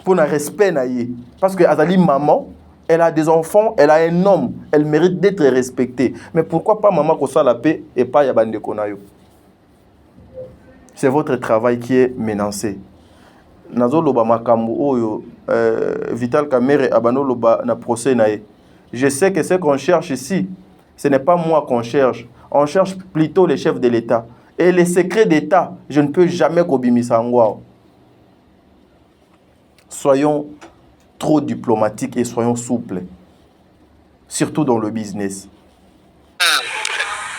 pour un respect naïe. Parce que Azali maman, elle a des enfants, elle a un homme, elle mérite d'être respectée. Mais pourquoi pas maman ko la paix et pas Yabande Konayo? C'est votre travail qui est menacé. Nazo loba makambo oyo Vital Kamerhe abano loba na procès nae. Je sais que ce qu'on cherche ici, ce n'est pas moi qu'on cherche. On cherche plutôt les chefs de l'État. Et les secrets d'État, je ne peux jamais kobimisa ngwa. Soyons trop diplomatiques et soyons souples. Surtout dans le business.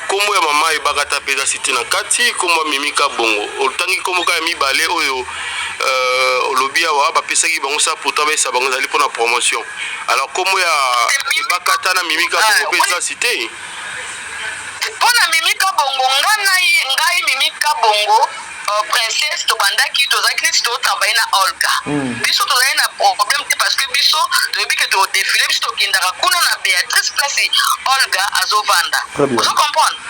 Komo ya mama ebakata peza cité na kati komo mimika bongo otangi komo ka mibale oyo olobia wa ba pesaki bango sa pourtant ba sa bango zali pona promotion alors komo ya ebakata na mimika bongo peza cité pona mimika bongo ngai mimika bongo princesse tobandaki tozalaki neti totravaille na Olga biso tozali na problème te parce que biso toyebi ke todefile biso tokendaka kuna na Béatrice place Olga azovanda ozo comprendre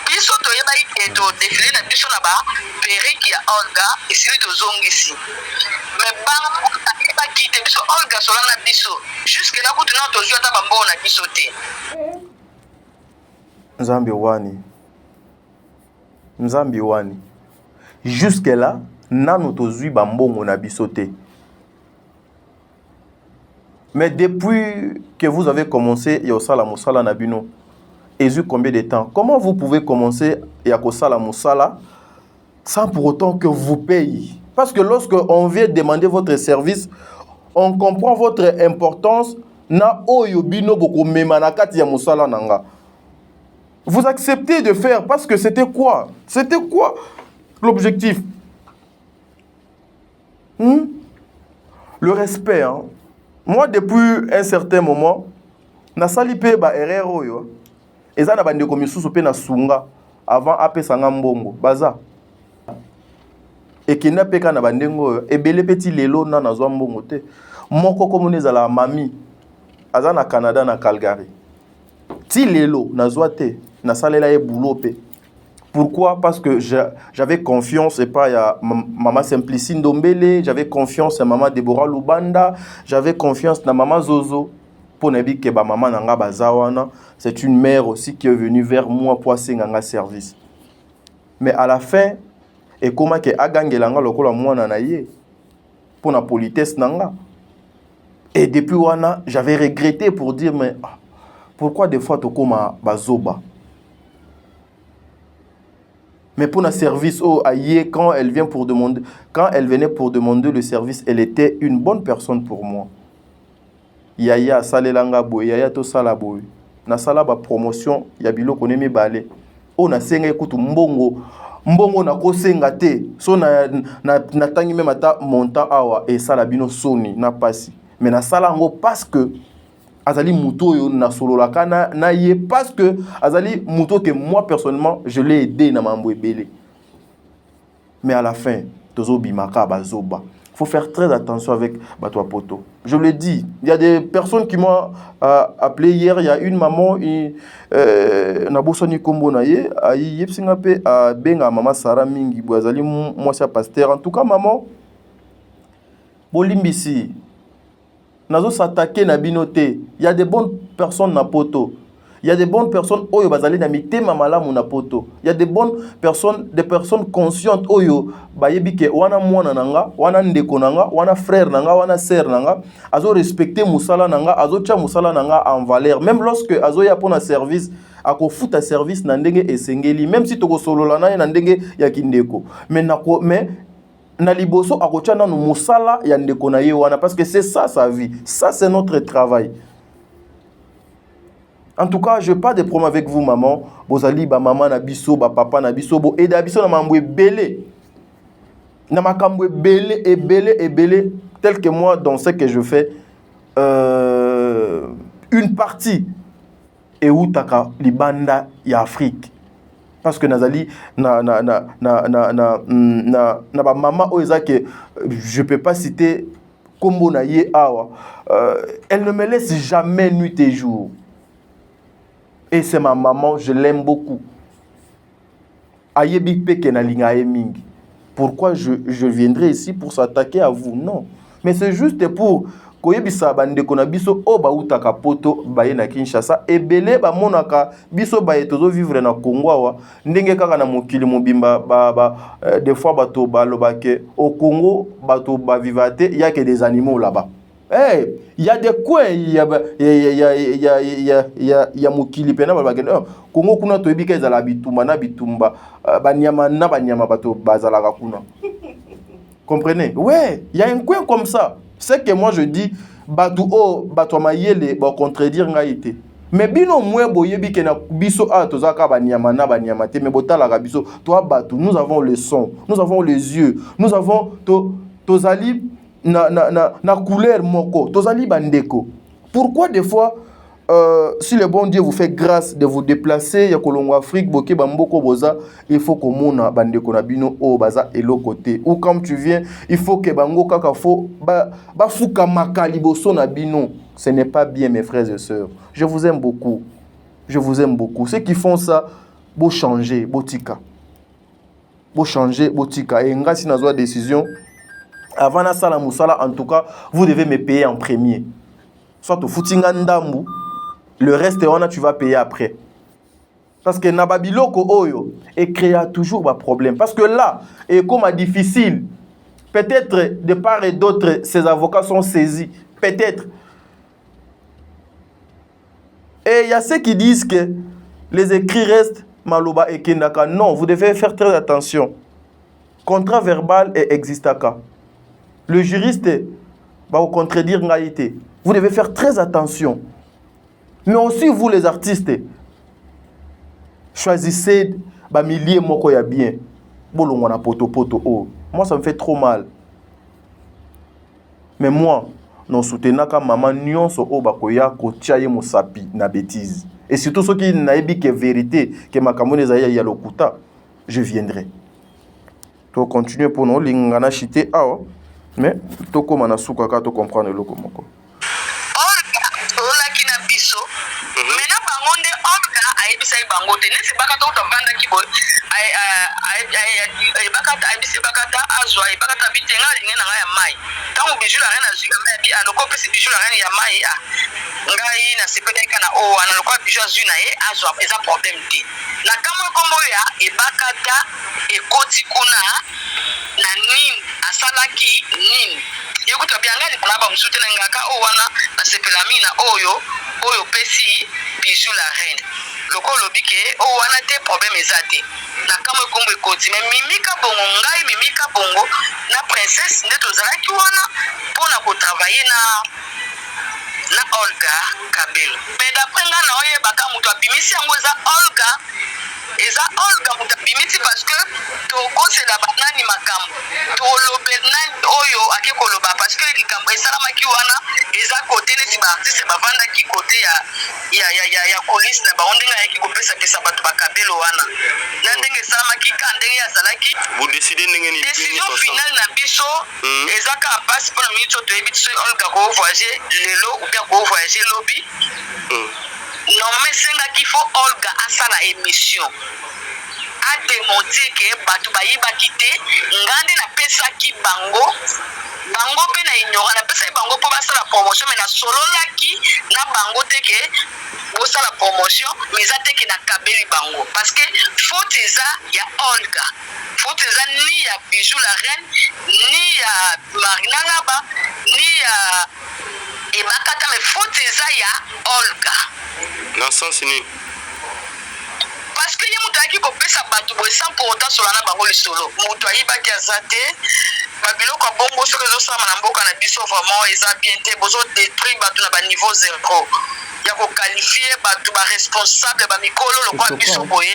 biso toyebaki ke todefile na biso na baperiki ya Olga esili tozongisi mais bango ayebaki te biso Olga sola na biso jusque na kutu na tozwi ata bambongo na biso te Nzambi wani jusque là nano tozui bambongo na bisoté. Mais depuis que vous avez commencé yosala musala na bino et combien de temps, comment vous pouvez commencer yakosala musala sans pour autant que vous payez? Parce que lorsque on vient demander votre service, on comprend votre importance na oyo bino boko mema na kati ya musala nanga. Vous acceptez de faire parce que c'était quoi? C'était quoi l'objectif? Le respect. Hein? Moi, depuis un certain moment, na salipe ba erreur oyo. Eza na bande komisusu pe na sunga avant apesa ngambongo baza. Et qui n'a pas na bande ngo e bele petit lelo na nazwa mbongo te. Moko komuneza la mami aza na Canada na Calgary. Ti lelo nazwa te na salela e boulot pe. Pourquoi? Parce que j'avais confiance et pas à maman Simplicine Dombele, j'avais confiance à maman Deborah Lubanda, j'avais confiance à maman Zozo. Pour ne dire que maman Nanga Bazawana, c'est une mère aussi qui est venue vers moi pour un service. Mais à la fin, et comment que Agangelanga lokola moi nanaye pour la politesse nanga. Et depuis wana, j'avais regretté pour dire mais pourquoi des fois tokoma bazoba? Mais pour un service quand elle vient pour demander, quand elle venait pour demander le service, elle était une bonne personne pour moi. Yaya salelanga boy, yaya to salaboy. Na sala ba promotion, ya bilo konemi balé. O na senga ekutu mbongo na ko senga te. So na tangi même ata montant awa et sala bino soni na pasi. Mais na sala ngo parce que Azali Mouto yo na solo la kana na ye parce que Azali Mouto que moi personnellement je l'ai aidé na mambo ebele. Mais à la fin tozo bimaka bazoba. Faut faire très attention avec Batwa Poto. Je le dis, il y a des personnes qui m'ont appelé hier, il y a une maman na bosoni kombo na ye ayi yepsinga pe a benga mama Sara mingi boazali moi c'est pasteur. En tout cas maman bolimbisi nazo s'attaquer na binoté. Il y a des bonnes personnes na poto. Il y a des bonnes personnes oyo bazali na mitema malamu na poto. Il y a des bonnes personnes, des personnes conscientes oyo bayebi ke wana mwana nanga, wana ndeko nanga, wana frère nanga, wana sœur nanga, azo respecter musala nanga, azo tia musala nanga en valeur. Même lorsque azo ya pona service, ako futa service na ndenge esengeli, même si toko solola na na ndenge ya kindeko. Mais na liboso akotia na musala ya ndeko na ye wana parce que c'est ça sa vie. Ça c'est notre travail. En tout cas, je n'ai pas de problème avec vous, maman. Bozali, ba maman na biso, ba papa na biso, bo eda biso na mambwe belé. Na makambwe belé et belé et belé, tel que moi, dans ce que je fais, une partie est où taka libanda ya Afrique. Parce que nazali na ba maman oza que je peux pas citer kombo na ye awa. Elle ne me laisse jamais nuit et jour. Et c'est ma maman, je l'aime beaucoup. Pourquoi je viendrai ici pour s'attaquer à vous? Non. mais c'est juste pour koyebisa bandeko na biso o bautaka poto baye na Kinshasa ebele bamonaka biso baye tozo vivre na Congo awa ndenge kaka na mokili mobimba des fois bato balobake au Congo bato ba vivate il y a que des animaux là-bas. Hey, il y a des coins, il y a mokili pena balobake Congo kuna toyebika ezala bitumba na bitumba banyama na banyama bato bazalaka kuna. Comprenez? Ouais, il y a un coin comme ça. C'est que moi je dis, bato mayele ba contredire ngaite. Mais bino mwe boyebi ke na biso a tozaka banyama na banyama te mais botala ka biso toi bato nous avons le son, nous avons les yeux, nous avons tozali na couleur moko, tozali bandeko. Pourquoi des fois si le bon Dieu vous fait grâce de vous déplacer ya kolongo Afrique boke bamboko boza il faut que mona bandeko na bino o baza elo côté ou comme tu viens il faut que bango kaka fo ba fuka makali boso na bino. Ce n'est pas bien mes frères et sœurs. Je vous aime beaucoup. Je vous aime beaucoup. Ceux qui font ça bo changer botika. Bo changer botika et ngasi na zo décision avant na sala musala en tout cas vous devez me payer en premier. Soit au footinga ndambu. Le reste, tu vas payer après. Parce que Nababiloko Oyo et créa toujours un problème. Parce que là, et comme difficile, peut-être de part et d'autre, ces avocats sont saisis. Peut-être. Et il y a ceux qui disent que les écrits restent Maloba et Kendaka. Non, vous devez faire très attention. Contrat verbal et existaka. Le juriste va vous contredire Ngaïté. Vous devez faire très attention. Mais aussi vous les artistes, choisissez ba millier moko ya bien. Bolongo na poto oh. Moi ça me fait trop mal. Mais moi, non soutenaka maman nyonso o bakoya ko tiaye mosapi na bêtise. Et surtout ceux qui naïbi que vérité que makamone zaya ya lokuta, je viendrai. To continuer pour nous lingana chité ah mais to koma na suka ka to comprendre loko moko. Bangote nesi bakata utavanda kibo bakata abisi bakata azwa bakata bitenga lingena ngaya mai tangu bijula ngena zika mai bi aloko pesi bijula ngena ya mai ngai na sepedeka na o analoko bijula zuna e azwa eza problem ti na kama kombo ya bakata ekoti kuna na nini asalaki nini yokuta biangani kuna ba msute na ngaka o wana na sepelamina oyo pesi bijula reine loko lobike o wana te problème ezate na kama kombo ekoti mais mimika bongo ngai mimika bongo na princesse nde tozalaki wana pona ko travailler na Olga Kabelo mais d'après nga na oye baka mutu abimisi yango eza Olga mutu abimisi parce que to kosela banani makambo to lobe nani oyo akekoloba parce que likambo esalamaki wana eza kote neti ba artiste bavandaki kote ya police na baondenga yaki kopesa pesa bato bakabelo wana na ndenge esalamaki ka ndenge azalaki vous décidez ndenge ni décision finale na biso ezaka passe pour minute to yebi so Olga ko voyager lelo ou bien ko voyager lobby normalement sengaki faut Olga asala émission a démontré que bato bayibaki te ngande na pesaki bango pe na ignora na pesaki bango po basala promotion mais na sololaki na bango te ke bosala promotion mais eza te ke na kabeli bango parce que faute eza ya Olga faute eza ni ya Bijou la reine ni ya Marina Laba ni ya ebakata mais faute eza ya Olga na sens ni parce que ye mutu ayaki kopesa bato boye sans pour autant solana bango lisolo mutu ayibaki aza te babiloko ya bongo soki ezosalama na mboka na biso vraiment eza bien te bozodétruire bato na baniveau zero ya koqualifie bato baresponsable bamikolo lokola biso boye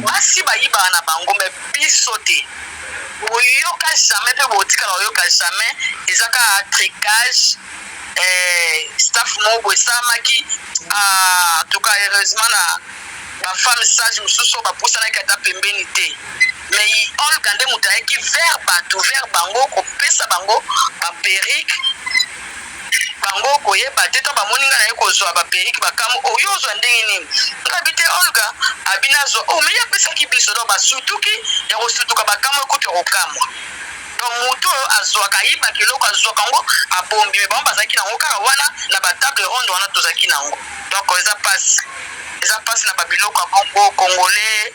basi bayibaka na bango me biso te boyoka jamais mpe botikala oyoka jamais eza kaka tricage staff moko boye esalamaki en tout cas heureusement na bafemme sage mosusu bapusanaki ata pembeni te mais Olga nde moto ayaki vers bato vers bango kopesa bango baperike bango koyeba te to bamoni nga na ye kozwa baperike bakamu oyo ozwa ndenge nini ngabi te Olga abina azwa o me ye apesaki biso do basutuki ya kosutuka bakamu ekuti ya kokamwa donc moto azwaka yiba kiloko azwaka ngo abombi me bango bazalaki nango kaka wana na batable ronde wana tozalaki nango donc eza pasi na babiloko ya bongo congolais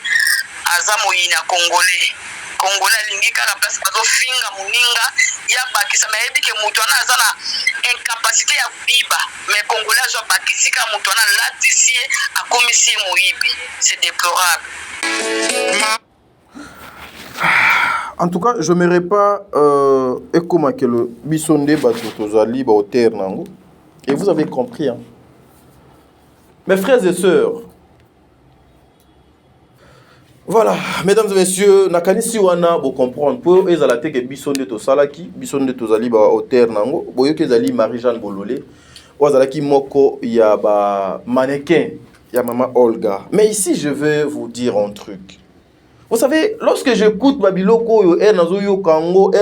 aza moyini ya congolais alingi kaka place bazofinga moninga ya bakisa me ayebi ke moto wana aza na incapacité ya koyiba mais congolais azwa bakisi kaka moto wana latisi ye akomisi ye moyibi c'est déplorable. En tout cas, je ne me pas et comment que le bisonde batozali ba hauteur nango. Et vous avez compris. Hein? Mes frères et sœurs, voilà, mesdames et messieurs, nakanisi wana bo comprendre pour ezalate ke bisonde to salaki, bisonde to zali ba hauteur nango, boyo ke zali Marie-Jeanne Bololé, wazalaki moko ya ba mannequin ya maman Olga. Mais ici je vais vous dire un truc. Vous savez, lorsque j'écoute Babiloko, Kango,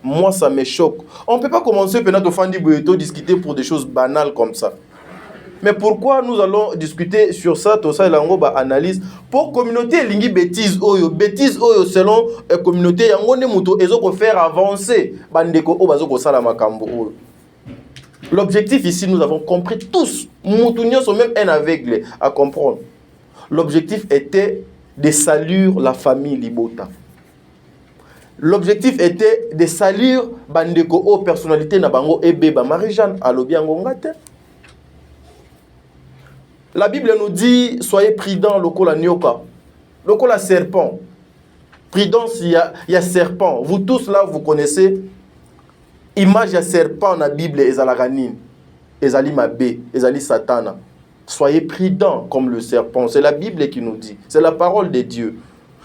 moi ça me choque. On ne peut pas commencer à discuter pour des choses banales comme ça. Mais pourquoi nous allons discuter sur ça, tout ça, analyse pour communauté lingi bêtise selon la communauté faire avancer l'objectif ici, nous avons compris tous, nous sommes même un aveugle à comprendre. L'objectif était de saluer la famille Libota. L'objectif était de saluer bandeko o personnalité na bango ebeba Marie-Jeanne alobiango ngate. La Bible nous dit soyez prudents lokola nyoka, lokola serpent. Prudence il y a serpent. Vous tous là vous connaissez image ya serpent na Bible ezalaganine. Ezali mabe, ezali satana. Soyez prudents comme le serpent. C'est la Bible qui nous dit. C'est la parole de Dieu.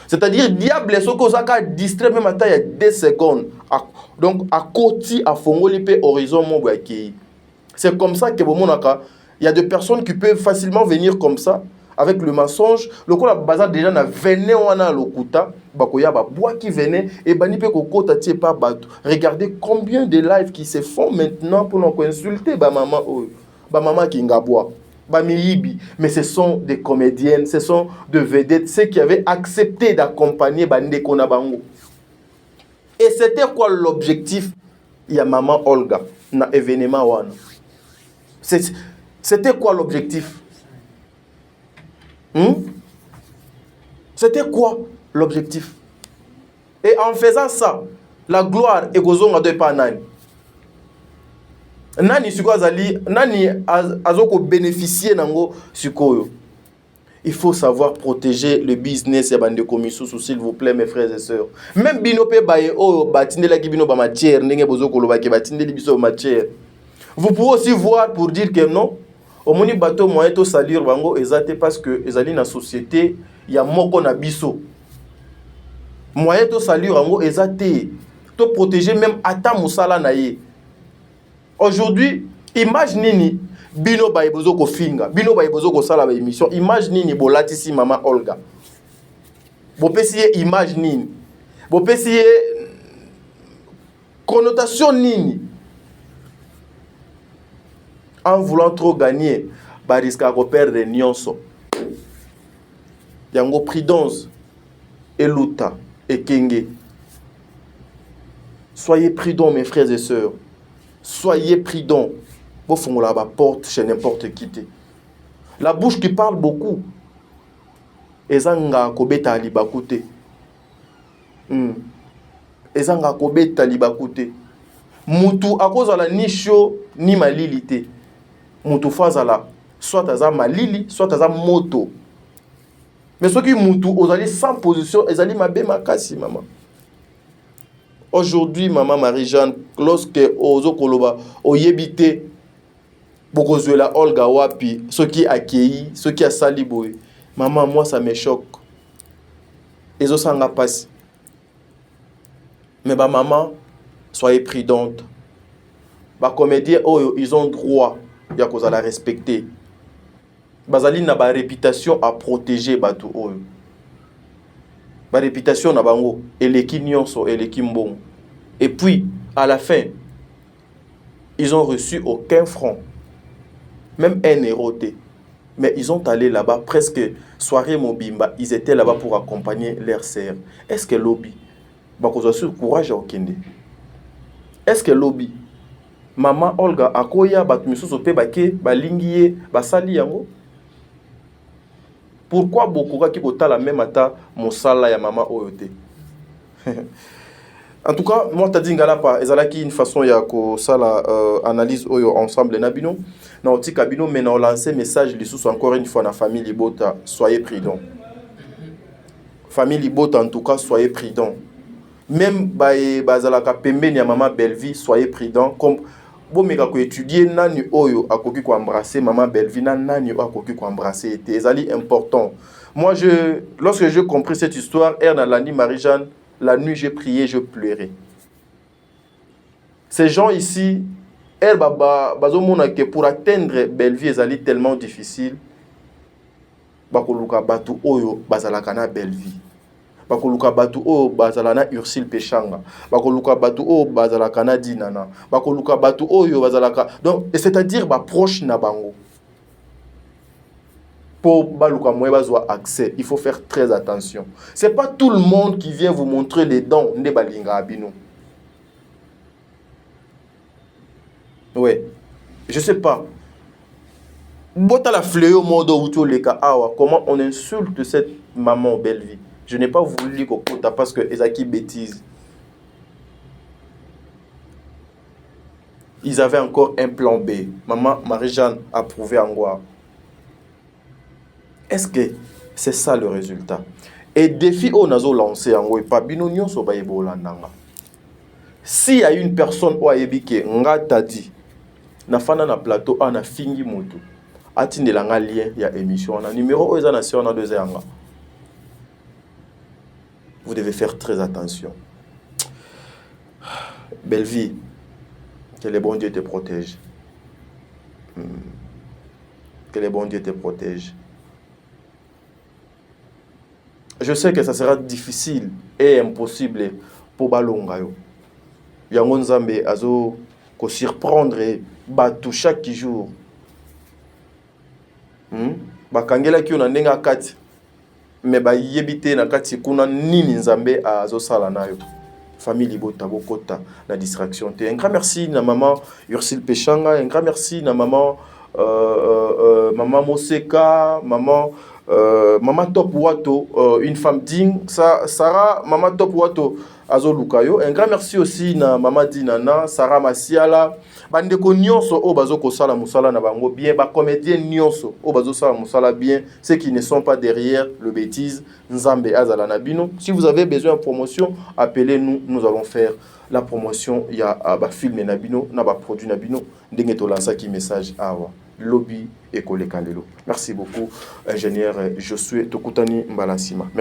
C'est-à-dire, diable est ce que ça a distrait même à 2 secondes. Donc, à côté, à Fongolipe, horizon, mon boaki. C'est comme ça que il y a des personnes qui peuvent facilement venir comme ça, avec le mensonge. Le coup, la bazar déjà n'a vené wana lokuta, bakoya ba bois qui venait, et banipe koko tati pas bateau. Regardez combien de lives qui se font maintenant pour nous insulter, ba maman qui ngaboa. Mais ce sont des comédiennes, ce sont des vedettes, ceux qui avaient accepté d'accompagner Bandeko Nabango. Et c'était quoi l'objectif? Il y a maman Olga, na événement wana. C'était quoi l'objectif? C'était quoi l'objectif? Et en faisant ça, la gloire est gozonga de panani. Nani sikoyo azali nani azoko bénéficier nango sikoyo. Il faut savoir protéger le business ya bande komisusu s'il vous plaît mes frères et sœurs. Même binope baye o batindela ki bino ba matière ndenge bozoko loba ke batindeli biso matière. Vous pouvez aussi voir pour dire que non, omoni bateau moyen to salir bango ezate parce que ezali na société ya moko na biso. Moyen to salir bango ezate to protéger même ata musala na ye. Aujourd'hui, image nini bino baye bozoko finga, bino baye bozoko sala ba émission, image nini bolatisi maman Olga. Bo pesiye image nini. Bo pesiye connotation nini. En voulant trop gagner, ba risque à perdre nyonso. Yango prudence et luta et kenge. Soyez prudents mes frères et sœurs. Soyez prudents. Vous faites la porte chez n'importe qui. La bouche qui parle beaucoup. Ezanga kobeta libakute. Ezanga kobeta libakute. Mutu à cause de la nisho ni malilité. Mutu fazala soit aza malili, soit aza moto. Mais ceux qui mutu ozali sans position, ezali mabe makasi maman. Aujourd'hui, maman Marie-Jeanne, lorsque ozo koloba oyebite bokozuela Olga wapi, ceux qui accueilli, ceux qui a saliboy, maman moi ça me choque. Ezo sanga passe. Mais ba maman, soyez prudente. Ba comédien oh ils ont droit ya kozala respecter. Bazali na ba réputation à protéger bato oh. Ba réputation na bango eleki nyonso eleki mbongo. Et puis à la fin ils ont reçu aucun franc, même 1 euro. Mais ils ont allé là-bas presque soirée mobimba, ils étaient là-bas pour accompagner leur sœur. Est-ce que lobby bakozwa sur courage au kende. Est-ce que lobby maman Olga akoya batu misusu pe bake balingiye basali yango? Pourquoi beaucoup qui kotala même ata mosala ya maman oyote? En tout cas, moi t'as dit ngala pa ezalaki une façon ya ko sala analyse oyo ensemble na bino. Na oti kabino mais na lancer message lisusu encore une fois na famille Libota, soyez prudents. Famille Libota en tout cas soyez prudents. Même bazalaka pembeni ya maman Bellevie, soyez prudents comme bon meka ko étudier nani oyo akoki ko embrasser maman Bellevie nani oyo akoki ko embrasser était ezali important. Moi lorsque j'ai compris cette histoire, Erna Landi Marie-Jeanne, la nuit j'ai prié, je pleurais. Ces gens ici, elle bazomona que pour atteindre Bellevie ezali tellement difficile. Bakoluka batu oyo bazalaka na Bellevie. Bakoluka batu oyo bazalana Ursule Pechanga. Bakoluka batu oyo bazalaka na Dinana. Bakoluka batu oyo bazalaka. Donc c'est-à-dire proche na bango. Pour baluka moye bazwa accès, il faut faire très attention. C'est pas tout le monde qui vient vous montrer les dons de balinga abino. Ouais. Je sais pas. Bota la fléau modo ou leka awa, comment on insulte cette maman Bellevie. Je n'ai pas voulu qu'on kota parce que ezaki bêtise. Ils avaient encore un plan B. Maman Marie-Jeanne a prouvé en quoi. Est-ce que c'est ça le résultat? Et défi on a lancé en quoi pas binonion so baïbo landanga. S'il y a une personne ou ayebi nga tadi na fana na plateau ana fingi moto atinde langa lien ya émission na numéro oza na sur na 2 anga. Vous devez faire très attention. Bellevie, que le bon Dieu te protège. Que le bon Dieu te protège. Je sais que ça sera difficile et impossible pour Balonga. Yango Nzambe azo ko surprendre batu chaque jour. Bakangela ki ona ndenga kati. Mais ba yebite na kati kuna nini Nzambe azo sala nayo. Famille Libota bokota la distraction. Un grand merci na maman Ursule Pechanga, un grand merci na maman maman Moseka, maman Top Wato, une femme digne, Sarah, maman Top Wato, Azo Lukayo. Un grand merci aussi na maman Dinana, Sarah Masiala, bandeko nyonso o bazo ko sala musala na bango bien, ba comédien nyonso o bazo sala musala bien, ceux qui ne sont pas derrière le bêtise, Nzambe azala na bino. Si vous avez besoin de promotion, appelez-nous, nous allons faire la promotion. Il y a ba film na bino, na ba produit na bino, ndenge to lança ki message awa. Lobby et Kole Kalelo. Merci beaucoup, ingénieur Josué Tokutani Mbalasima.